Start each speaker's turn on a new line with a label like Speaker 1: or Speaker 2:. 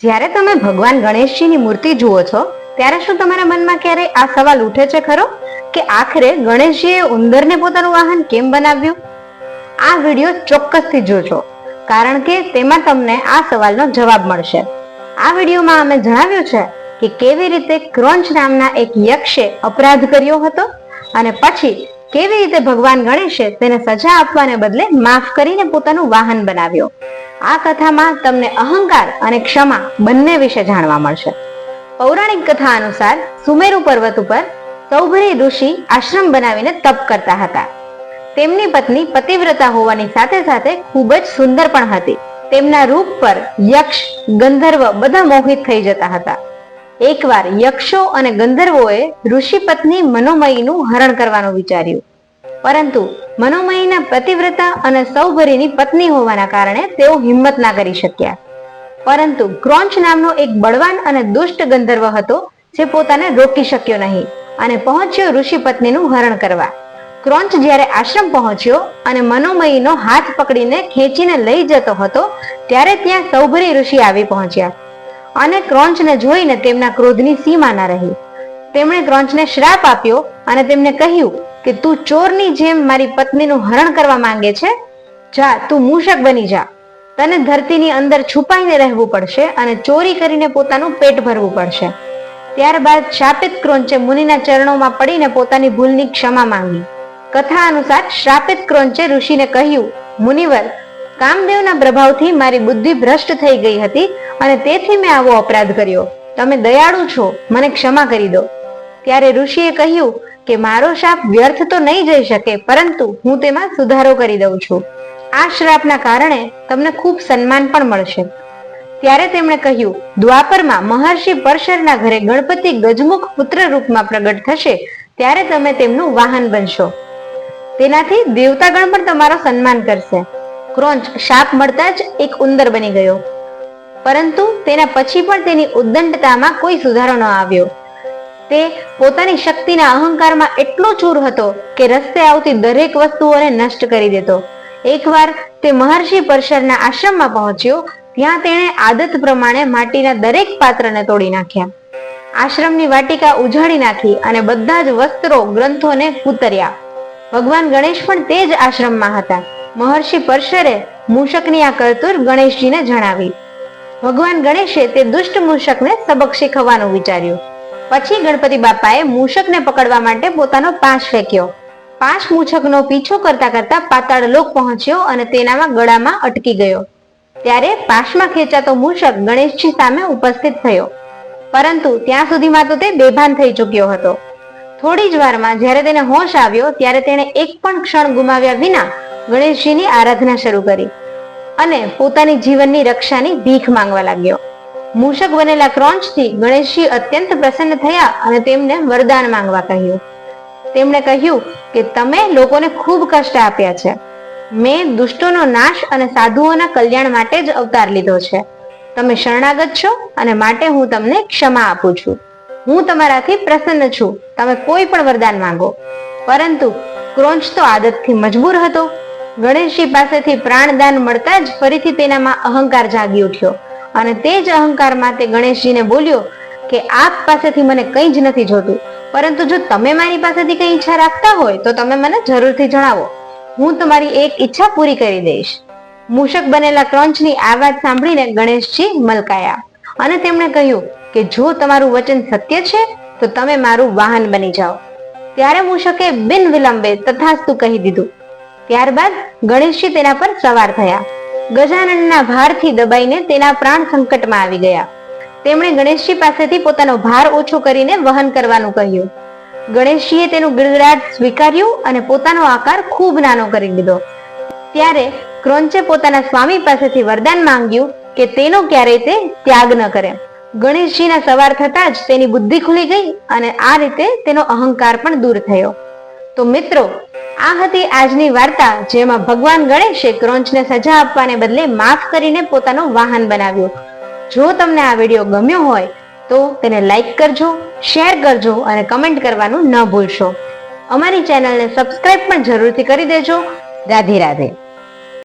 Speaker 1: જ્યારે તમે ભગવાન ગણેશજીની મૂર્તિ જુઓ છો ત્યારે શું તમારા મનમાં ક્યારેય આ સવાલ ઉઠે છે ખરો કે આખરે ગણેશજીએ ઉંદરને પોતાનું વાહન કેમ બનાવ્યું? આ વિડીયો ચોક્કસથી જોજો, કારણ કે તેમાં તમને આ સવાલનો જવાબ મળશે. આ વિડીયોમાં અમે જણાવ્યું છે કે કેવી રીતે ક્રોંચ નામના એક યક્ષે અપરાધ કર્યો હતો અને પછી કેવી રીતે ભગવાન ગણેશે તેને સજા આપવાને બદલે માફ કરીને પોતાનું વાહન બનાવ્યો. આ કથામાં તમને અહંકાર અને ક્ષમા બંને વિશે જાણવા મળશે. પૌરાણિક કથા અનુસાર સુમેરુ પર્વત ઉપર સૌભરી ઋષિ આશ્રમ બનાવીને તપ કરતા હતા. તેમની પત્ની પતિવ્રતા હોવાની સાથે સાથે ખૂબ જ સુંદર પણ હતી. તેમના રૂપ પર યક્ષ, ગંધર્વ બધા મોહિત થઈ જતા હતા. એકવાર યક્ષો અને ગંધર્વોએ ઋષિ પત્ની મનોમયીનું હરણ કરવાનું વિચાર્યું, પરંતુ મનોમયીના પતિવ્રતા અને સૌભરીની પત્ની હોવાના કારણે તેઓ હિંમત ના કરી શક્યા. પરંતુ ક્રોંચ નામનો એક બળવાન અને દુષ્ટ ગંધર્વ હતો જે પોતાને રોકી શક્યો નહીં અને પહોંચ્યો ઋષિ પત્નીનું હરણ કરવા. ક્રોંચ જ્યારે આશ્રમ પહોંચ્યો અને મનોમયીનો હાથ પકડીને ખેંચીને લઈ જતો હતો ત્યારે ત્યાં સૌભરી ઋષિ આવી પહોંચ્યા અને ક્રોંચને જોઈને તેમના ક્રોધની સીમા ના રહી. તેમણે ક્રોંચને શ્રાપ આપ્યો અને તેમને કહ્યું કે તું ચોરની જેમ મારી પત્નીનું હરણ કરવા માંગે છે, જા તું મૂષક બની જા. તને ધરતીની અંદર છુપાઈને રહેવું પડશે અને ચોરી કરીને પોતાનું પેટ ભરવું પડશે. ત્યારબાદ શાપિત ક્રોંચે મુનિના ચરણોમાં પડીને પોતાની ભૂલની ક્ષમા માંગી. કથા અનુસાર શ્રાપિત ક્રોંચે ઋષિને કહ્યું, મુનિવર, કામદેવના પ્રભાવથી મારી બુદ્ધિ ભ્રષ્ટ થઈ ગઈ હતી અને તેથી મેં આવો અપરાધ કર્યો. તમે દયાળુ છો, મને ક્ષમા કરી દો. ત્યારે ઋષિએ કહ્યું કે મારો શાપ વ્યર્થ તો નહીં જઈ શકે, પરંતુ હું તેમાં સુધારો કરી દઉં છું. આ શ્રાપના કારણે તમને ખૂબ સન્માન પણ મળશે. ત્યારે તેમણે કહ્યું, દ્વાપરમાં મહર્ષિ પરશરના ઘરે ગણપતિ ગજમુખ પુત્ર રૂપમાં પ્રગટ થશે ત્યારે તમે તેમનું વાહન બનશો. તેનાથી દેવતાગણ પણ તમારો સન્માન કરશે. ક્રોંચ શાપ મળતા જ એક ઉંદર બની ગયો, પરંતુ તેના પછી પણ તેની ઉદ્દંડતામાં કોઈ સુધારો ન આવ્યો. તે પોતાની શક્તિના અહંકારમાં એટલો ચૂર હતો કે રસ્તે આવતી દરેક વસ્તુઓને નષ્ટ કરી દેતો. એકવાર તે મહર્ષિ પરશરના આશ્રમમાં પહોંચ્યો. ત્યાં તેણે આદત પ્રમાણે માટીના દરેક પાત્રને તોડી નાખ્યા. આશ્રમની વાટિકા ઉજાડી નાખી અને બધા જ વસ્ત્રો, ગ્રંથોને કૂતર્યા. ભગવાન ગણેશ પણ તે જ આશ્રમમાં હતા. મહર્ષિ પરશરે મૂષકની આ કરતૂર ગણેશજીને જણાવી. ભગવાન ગણેશે તે દુષ્ટ મૂષકને સબક શીખવવાનું વિચાર્યું. પછી ગણપતિ બાપાએ મૂષકને પકડવા માટે પોતાનો પાંચ ફેંક્યો. પાંચ મૂષકનો પીછો કરતા કરતા પાતાળ લોક પહોંચ્યો અને તેનામાં ગળામાં અટકી ગયો. ત્યારે પાશમાં ખેંચાતો મૂષક ગણેશજી સામે ઉપસ્થિત થયો, પરંતુ ત્યાં સુધીમાં તો તે બેભાન થઈ ચૂક્યો હતો. થોડી જ વારમાં જ્યારે તેને હોશ આવ્યો ત્યારે તેણે એક પણ ક્ષણ ગુમાવ્યા વિના ગણેશજીની આરાધના શરૂ કરી અને પોતાની જીવનની રક્ષાની ભીખ માંગવા લાગ્યો. મૂષક બનેલા ક્રોંચથી ગણેશજી અત્યંત પ્રસન્ન થયા અને તેમને વરદાન માંગવા કહ્યું. તેમણે કહ્યું કે તમે લોકોને ખૂબ કષ્ટ આપ્યા છે. મેં દુષ્ટોનો નાશ અને સાધુઓના કલ્યાણ માટે જ અવતાર લીધો છે. તમે શરણાગત છો અને માટે હું તમને ક્ષમા આપું છું. હું તમારાથી પ્રસન્ન છું. તમે કોઈ પણ વરદાન માંગો. પરંતુ ક્રોંચ તો આદતથી મજબૂર હતો. ગણેશજી પાસેથી પ્રાણદાન મળતા જ ફરીથી તેનામાં અહંકાર જાગી ઉઠ્યો અને તે જ અહંકારમાં તે ગણેશજીને બોલ્યો કે આપ પાસેથી મને કંઈ જ નથી જોતું, પરંતુ જો તમે મારી પાસેથી કંઈ ઈચ્છા રાખતા હોય તો તમે મને જરૂરથી જણાવો. હું તમારી એક ઈચ્છા પૂરી કરી દઈશ. મૂષક બનેલા ક્રોંચની આ વાત સાંભળીને ગણેશજી મલકાયા અને તેમણે કહ્યું કે જો તમારું વચન સત્ય છે તો તમે મારું વાહન બની જાઓ. ત્યારે મૂષકે બિન વિલંબે તથાસ્તુ કહી દીધું. ત્યારબાદ ગણેશજી તેના પર સવાર થયા. ગજાનનના ભારથી દબાઈને તેના પ્રાણ સંકટમાં આવી ગયા. તેમણે ગણેશજી પાસેથી પોતાનો ભાર ઓછો કરીને વહન કરવાનું કહ્યું. ગણેશજીએ તેનું ગિડગડાટ સ્વીકાર્યું અને પોતાનો આકાર ખૂબ નાનો કરી દીધો. ત્યારે ક્રોંચે પોતાના સ્વામી પાસેથી વરદાન માંગ્યું કે તેનો ક્યારેય તે ત્યાગ ન કરે. ગણેશજીના સવાર થતા જ તેની બુદ્ધિ ખુલી ગઈ અને આ રીતે તેનો અહંકાર પણ દૂર થયો. તો મિત્રો, આ હતી આજની વાર્તા, જેમાં ભગવાન ગણેશે ક્રોંચને સજા આપવાને બદલે માફ કરીને પોતાનો વાહન બનાવ્યો. જો તમને આ વિડીયો ગમ્યો હોય તો તેને લાઈક કરજો, શેર કરજો અને કમેન્ટ કરવાનું ન ભૂલશો. અમારી ચેનલને સબસ્ક્રાઇબ પણ જરૂરથી કરી દેજો. રાધે રાધે.